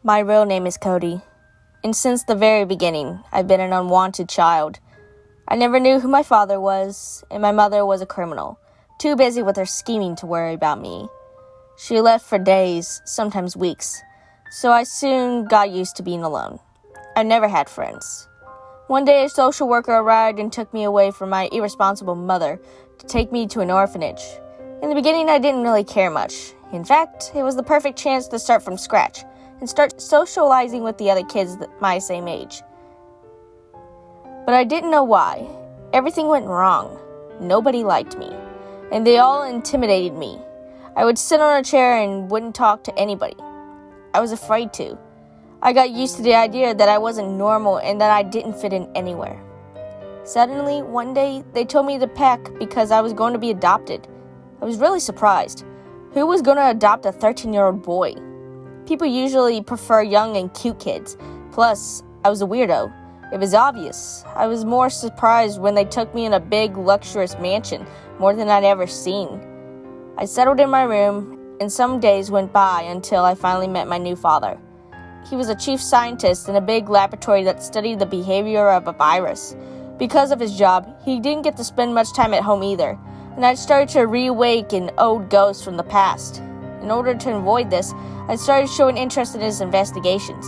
My real name is Cody, and since the very beginning, I've been an unwanted child. I never knew who my father was, and my mother was a criminal, too busy with her scheming to worry about me. She left for days, sometimes weeks, so I soon got used to being alone. I never had friends. One day, a social worker arrived and took me away from my irresponsible mother to take me to an orphanage. In the beginning, I didn't really care much. In fact, it was the perfect chance to start from scratch and start socializing with the other kids my same age. But I didn't know why. Everything went wrong. Nobody liked me, and they all intimidated me. I would sit on a chair and wouldn't talk to anybody. I was afraid to. I got used to the idea that I wasn't normal and that I didn't fit in anywhere. Suddenly, one day, they told me to pack because I was going to be adopted. I was really surprised. Who was going to adopt a 13-year-old boy? People usually prefer young and cute kids. Plus, I was a weirdo. It was obvious. I was more surprised when they took me in a big, luxurious mansion, more than I'd ever seen. I settled in my room, and some days went by until I finally met my new father. He was a chief scientist in a big laboratory that studied the behavior of a virus. Because of his job, he didn't get to spend much time at home either, and I started to reawaken old ghosts from the past. In order to avoid this, I started showing interest in his investigations,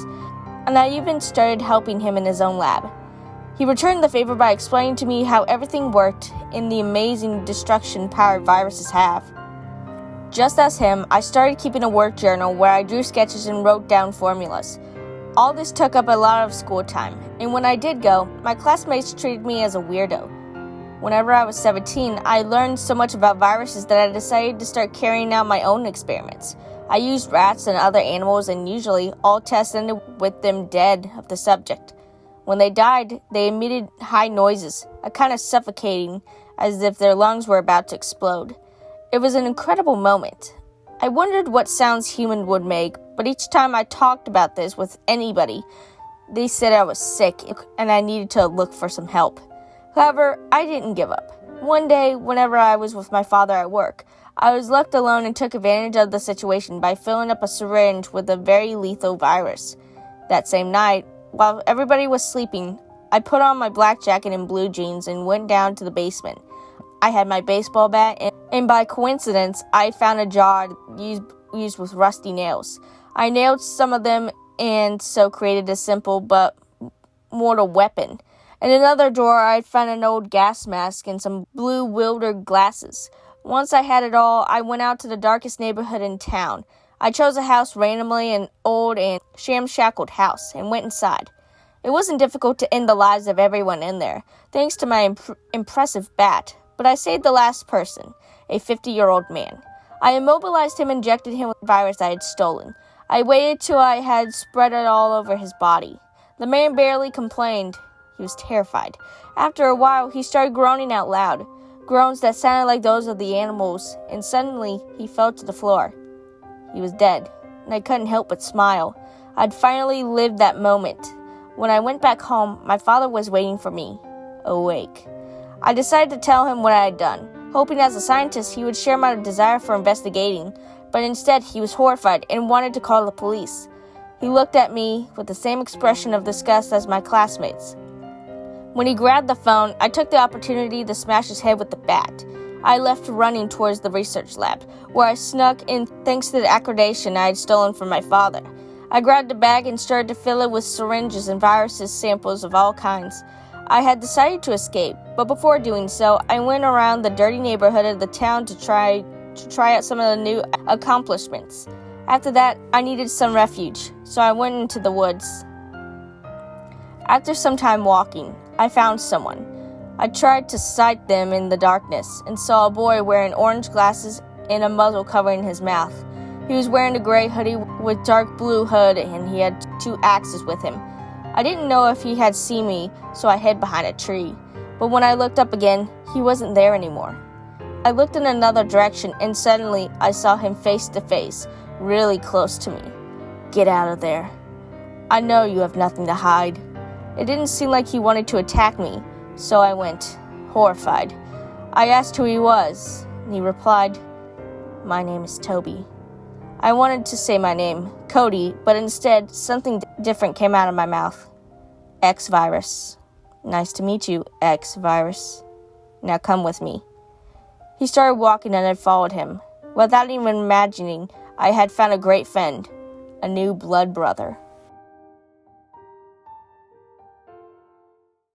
and I even started helping him in his own lab. He returned the favor by explaining to me how everything worked and the amazing destruction power viruses have. Just as him, I started keeping a work journal where I drew sketches and wrote down formulas. All this took up a lot of school time, and when I did go, my classmates treated me as a weirdo. Whenever I was 17, I learned so much about viruses that I decided to start carrying out my own experiments. I used rats and other animals, and usually all tests ended with them dead of the subject. When they died, they emitted high noises, a kind of suffocating, as if their lungs were about to explode. It was an incredible moment. I wondered what sounds humans would make, but each time I talked about this with anybody, they said I was sick and I needed to look for some help. However, I didn't give up. One day, whenever I was with my father at work, I was left alone and took advantage of the situation by filling up a syringe with a very lethal virus. That same night, while everybody was sleeping, I put on my black jacket and blue jeans and went down to the basement. I had my baseball bat, and by coincidence, I found a jar used with rusty nails. I nailed some of them and so created a simple but mortal weapon. In another drawer, I found an old gas mask and some blue wildered glasses. Once I had it all, I went out to the darkest neighborhood in town. I chose a house randomly, an old and ramshackle house, and went inside. It wasn't difficult to end the lives of everyone in there, thanks to my impressive bat, but I saved the last person, a 50-year-old man. I immobilized him and injected him with the virus I had stolen. I waited till I had spread it all over his body. The man barely complained. He was terrified. After a while, he started groaning out loud, groans that sounded like those of the animals, and suddenly he fell to the floor. He was dead, and I couldn't help but smile. I'd finally lived that moment. When I went back home, my father was waiting for me, awake. I decided to tell him what I had done, hoping as a scientist he would share my desire for investigating, but instead he was horrified and wanted to call the police. He looked at me with the same expression of disgust as my classmates. When he grabbed the phone, I took the opportunity to smash his head with the bat. I left running towards the research lab, where I snuck in thanks to the accreditation I had stolen from my father. I grabbed a bag and started to fill it with syringes and viruses samples of all kinds. I had decided to escape, but before doing so, I went around the dirty neighborhood of the town to try out some of the new accomplishments. After that, I needed some refuge, so I went into the woods. After some time walking, I found someone. I tried to sight them in the darkness and saw a boy wearing orange glasses and a muzzle covering his mouth. He was wearing a gray hoodie with dark blue hood, and he had 2 axes with him. I didn't know if he had seen me, so I hid behind a tree. But when I looked up again, he wasn't there anymore. I looked in another direction, and suddenly I saw him face to face, really close to me. "Get out of there. I know you have nothing to hide." It didn't seem like he wanted to attack me, so I went, horrified. I asked who he was, and he replied, "My name is Toby." I wanted to say my name, Cody, but instead something different came out of my mouth. X-Virus. Nice to meet you, X-Virus. Now come with me. He started walking and I followed him. Without even imagining, I had found a great friend, a new blood brother.